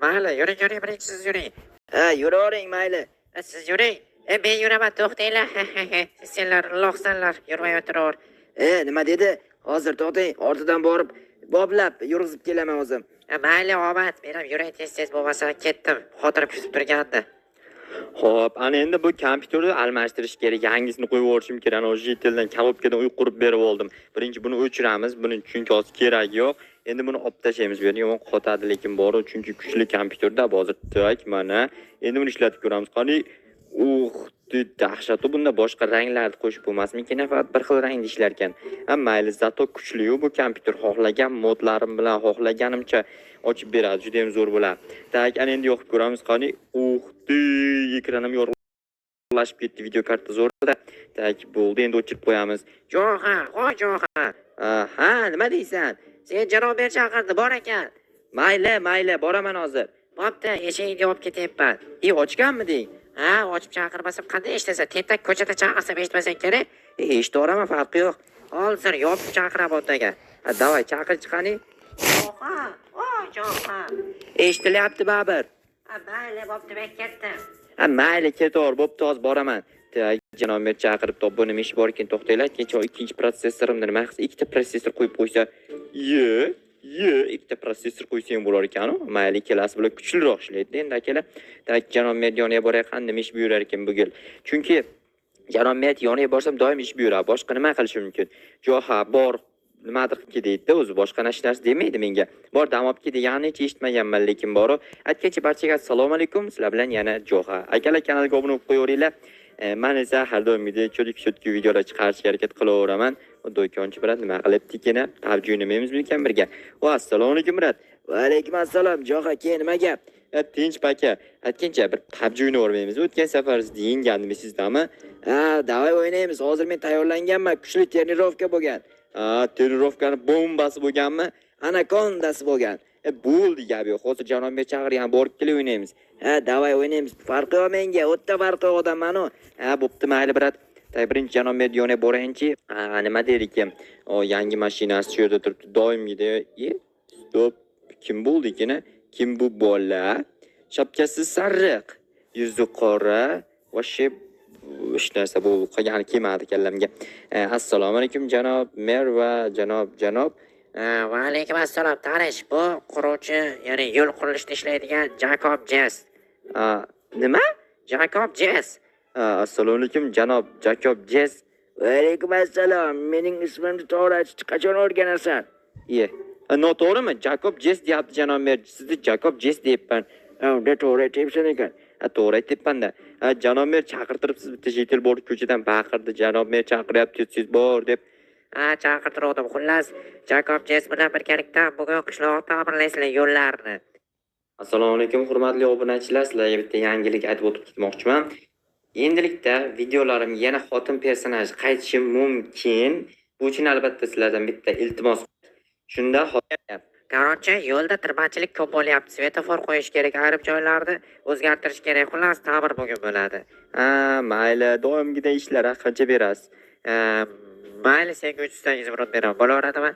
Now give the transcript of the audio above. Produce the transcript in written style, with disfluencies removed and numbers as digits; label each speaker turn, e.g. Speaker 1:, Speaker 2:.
Speaker 1: Mayli, yuring, yuring, birinchi siz yuring.
Speaker 2: Yuravering mayli.
Speaker 1: Siz yuring. Men yuraman, to'xtanglar. Senlar uloqsanlar, yurmay o'tiraver.
Speaker 2: Nima dedi? Hozir to'xtang, ortidan borib, boblab yurg'izib kelaman o'zim.
Speaker 1: Mayli, omad. Men ham yuray tez-tez bo'lmasa ketdim. Xotirim kutib turgandi.
Speaker 3: Xo'p, ana endi bu kompyuterni almashtirish kerak. Yangisini qo'yib yuborishim kerak. Ana o'sha teldan korobkadan uy qurib berib oldim. Birinchi buni o'chiramiz. Buni chunki hozir kerak yo'q. Endi buni olib tashlaymiz. Bu yerda yomon qotadi, lekin bor, chunki kuchli kompyuterda hozir tak mana. Endi buni ishlatib ko'ramiz. Qani, dahshat. Bunda boshqa ranglarni qo'shib bo'lmasmikin? Faqat bir xil rangda ishlar ekan. Mayli, zato kuchli-yu bu kompyuter. Xohlagan modlarim bilan xohlaganimcha ochib beradi. Juda ham zo'r bo'ladi. Tak, ana endi yoqib ko'ramiz. Qani, ekranim yorug'lashib ketdi, video karta zo'rda. Tak, bo'ldi, endi o'chirib qo'yamiz.
Speaker 1: Jo'xa, Jo'xa.
Speaker 2: Ha, nima deysan?
Speaker 1: Sen Janober chaqirdi, bor ekan.
Speaker 2: Mayli, boraman hozir.
Speaker 1: Bo'pti, eshigingni yopib ketyapman.
Speaker 2: Ochganmiding?
Speaker 1: Ha, ochib chaqirmasam qanday eshitasan? Tentak ko'chada chaqirsam eshitmasang kerak.
Speaker 2: Eshitaveraman, farqi yo'q.
Speaker 1: Hozir yopib chaqiraman o'rtaga.
Speaker 2: Davay, chaqir chiqani.
Speaker 1: Jo'xa.
Speaker 2: Eshitilyapti baribir.
Speaker 1: Mayli, bo'pti, men ketdim.
Speaker 2: Mayli, ketaver, bo'pti, hozir boraman. Janob chaqirib top buni ish bor ekan, to'xtanglar. Kecha ikkinchi prosessorimni nima qilsa, ikkita prosessor qo'yib qo'ysa, ikkita prosessor qo'ysang bo'lar ekan-ku. Mayli, kelasi bilan kuchliroq ishlaydi. Endi akalar, Janob yoniga boray, qanday ish buyurar ekan bugun. Chunki Janob yoniga borsam doim ish buyuradi. Boshqa nima qilishim mumkin? Jo'xa bor, nimadir deydi, o'zi boshqa narsa demaydi menga. Bor, dam olib ket degani hech eshitmaganman, lekin bor. Aytgancha barchaga assalomu alaykum. Sizlar bilan yana Jo'xa. Akalar, kanalga obuna bo'lib qo'yaveringlar. Men esa har doimgidek cho'lik-cho'tki videolar chiqarishga harakat qilaveraman. Do'konchi bilan nima qilibdikina? PUBG o'ynamaymiz ekan birga. Va assalomu alaykum, brat. Va alaykum assalom, Jo'xa, keyin nima gap? Tinch paka. Aytgancha bir PUBG o'ynavermaymiz. O'tgan safar siz deyingandimi sizdami? Davay o'ynaymiz. Hozir men tayyorlanganman. Kuchli trenirovka bo'lgan. Trenirovkani bombasi bo'lganmi? Anakondasi bo'lgan. Bo'ldi gap yo'q. Hozir Janobga chaqirgan, borib kelib o'ynaymiz. Davay o'ynaymiz. Farqi yo'q menga. O'tda farqi yo'q odamman-ku. Bo'pti, mayli, brat. Birinchi Janobga yoniga borayinchi. Nima der ekan? Yangi mashinasi shu yerda turibdi. Doimgidek. Stop. Kim bo'ldi ekan? Kim bu bola? Shapkasi sariq, yuzi qora, voshib hech narsa bu qolgani kelmadi kallamga. Assalomu alaykum janob mer va janob.
Speaker 1: Va alaykum assalom. Tanish, bu quruvchi, ya'ni yo'l qurilishida ishlaydigan Jakob Jess.
Speaker 2: Nima?
Speaker 1: Jakob Jess.
Speaker 2: Assalomu alaykum janob Jakob Jess. Va alaykum assalom. Mening ismimni to'g'ri aytishni qachon o'rganasan? Noto'g'rimi? Jakob Jess deyapti janob mer. Sizni Jakob Jess deyapman. Unda to'g'ri aytyapsan ekan. To'g'ri aytyapman-da. Janob mer chaqirtiribsiz, bitta shetel borib ko'chadan baqirdi. Janob mer chaqiryapti, siz bor deb.
Speaker 1: Chaqirtirdim. Xullas, Jakob Jess bilan birgalikda bugun qishloqni ta'mirlaysizlar yo'llarni.
Speaker 3: Assalomu alaykum, hurmatli obunachilar. Sizlarga bitta yangilik aytib o'tib ketmoqchiman. Endilikda videolarim yana xotin personaj qaytishi mumkin. Bu uchun albatta sizlardan bitta iltimos. Shunda
Speaker 1: Qaroqchi, yo'lda tirbandchilik ko'p bo'lyapti. Svetofor qo'yish kerak, ayrim joylarni o'zgartirish kerak. Xullas, ta'mir bugun bo'ladi.
Speaker 3: Mayli, doimgidek ishlar qancha berasiz?
Speaker 1: Mayli, senga 300 tangizim urib beraman. Bo'laveradimi?